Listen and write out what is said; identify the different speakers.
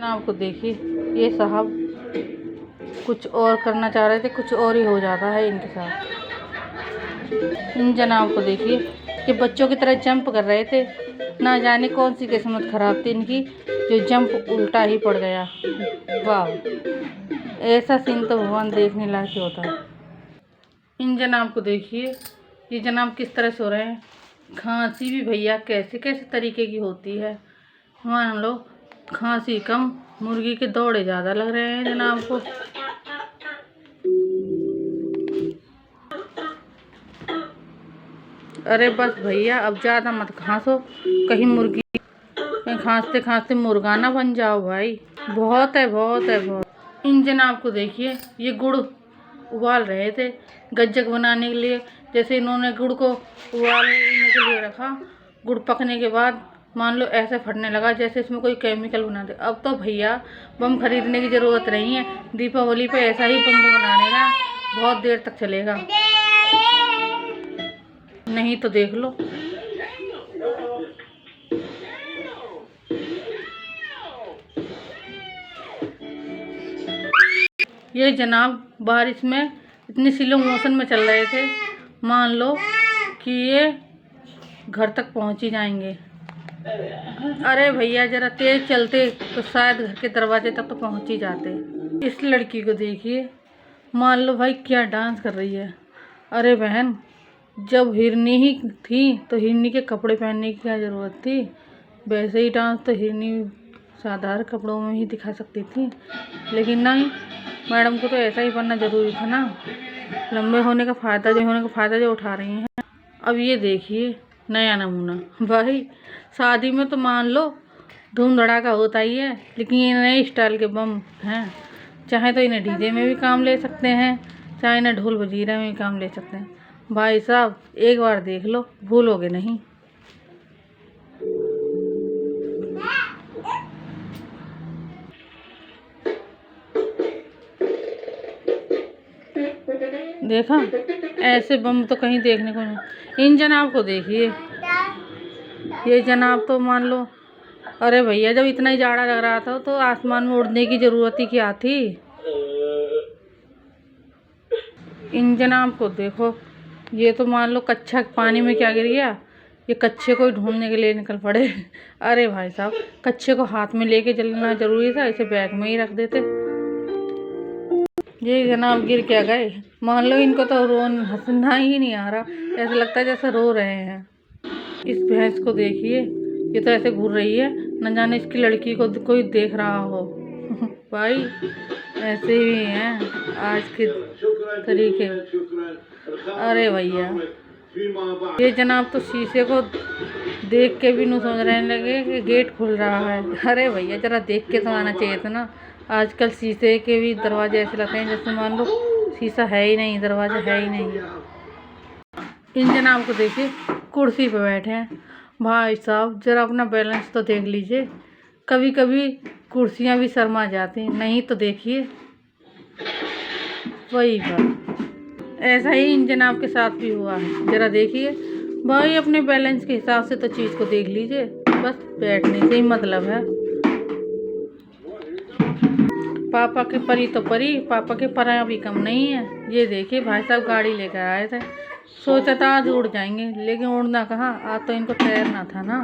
Speaker 1: जनाब को देखिए, ये साहब कुछ और करना चाह रहे थे, कुछ और ही हो जाता है इनके साथ। इन जनाब को देखिए, ये बच्चों की तरह जंप कर रहे थे। ना जाने कौन सी किस्मत खराब थी इनकी, जो जंप उल्टा ही पड़ गया। वाह, ऐसा सीन तो भगवान देखने लायक होता है। इन जनाब को देखिए, ये जनाब किस तरह सो रहे हैं। खांसी भी भैया कैसे कैसे तरीके की होती है। मान लो खांसी कम, मुर्गी के दौड़े ज़्यादा लग रहे हैं जनाब को। अरे बस भैया, अब ज़्यादा मत खांसो, कहीं मुर्गी कहीं खांसते खांसते मुर्गा ना बन जाओ भाई। बहुत है, बहुत है, बहुत। इन जनाब को देखिए, ये गुड़ उबाल रहे थे गज्जक बनाने के लिए। जैसे इन्होंने गुड़ को उबालने के लिए रखा, गुड़ पकने के बाद मान लो ऐसे फटने लगा जैसे इसमें कोई केमिकल बना दे। अब तो भैया बम खरीदने की ज़रूरत नहीं है, दीपावली पे ऐसा ही बम बनाने का बहुत देर तक चलेगा। नहीं तो देख लो। ये जनाब बारिश में इतनी स्लो मोशन में चल रहे थे, मान लो कि ये घर तक पहुंच ही जाएंगे। अरे भैया जरा तेज चलते तो शायद घर के दरवाजे तक तो पहुंच ही जाते। इस लड़की को देखिए, मान लो भाई क्या डांस कर रही है। अरे बहन, जब हिरनी ही थी तो हिरनी के कपड़े पहनने की क्या ज़रूरत थी। वैसे ही डांस तो हिरनी साधारण कपड़ों में ही दिखा सकती थी, लेकिन नहीं, मैडम को तो ऐसा ही बनना ज़रूरी था ना। लंबे होने का फ़ायदा जो उठा रही हैं। अब ये देखिए नया नमूना। भाई शादी में तो मान लो धूम धड़ाका होता ही है, लेकिन ये नए स्टाइल के बम हैं। चाहे तो इन्हें डीजे में भी काम ले सकते हैं, चाहे इन्हें ढोल वजीरा में भी काम ले सकते हैं। भाई साहब एक बार देख लो, भूलोगे नहीं। देखा, ऐसे बम तो कहीं देखने को नहीं। इन जनाब को देखिए, ये जनाब तो मान लो, अरे भैया जब इतना ही जाड़ा लग रहा था तो आसमान में उड़ने की ज़रूरत ही क्या थी। इन जनाब को देखो, ये तो मान लो कच्छा पानी में क्या गिर गया, ये कच्छे को ही ढूंढने के लिए निकल पड़े। अरे भाई साहब, कच्छे को हाथ में लेके चलना जरूरी था, इसे बैग में ही रख देते। ये जनाब गिर क्या गए। मान लो इनको तो हंसना ही नहीं आ रहा, ऐसा लगता है जैसे रो रहे हैं। इस भैंस को देखिए, ये तो ऐसे घूर रही है, न जाने इसकी लड़की को कोई देख रहा हो। भाई ऐसे ही हैं आज के तरीके। अरे भैया, ये जनाब तो शीशे को देख के भी नहीं समझ रहे लगे कि गेट खुल रहा है। अरे भैया जरा देख के तो आना चाहिए था ना। आजकल शीशे के भी दरवाजे ऐसे लगते हैं जैसे मान लो शीशा है ही नहीं, दरवाजा है ही नहीं। इन जनाब को देखिए, कुर्सी पे बैठे हैं। भाई साहब जरा अपना बैलेंस तो देख लीजिए, कभी कभी कुर्सियां भी शर्मा जाती हैं। नहीं तो देखिए वही बात, ऐसा ही इन जनाब के साथ भी हुआ है। जरा देखिए भाई, अपने बैलेंस के हिसाब से तो चीज़ को देख लीजिए, बस बैठने से ही मतलब है। पापा के परी तो परी, पापा के परा भी कम नहीं है। ये देखिए भाई साहब गाड़ी लेकर आए थे, सोचा था आज उड़ जाएंगे, लेकिन उड़ना कहाँ, आज तो इनको तैरना था ना।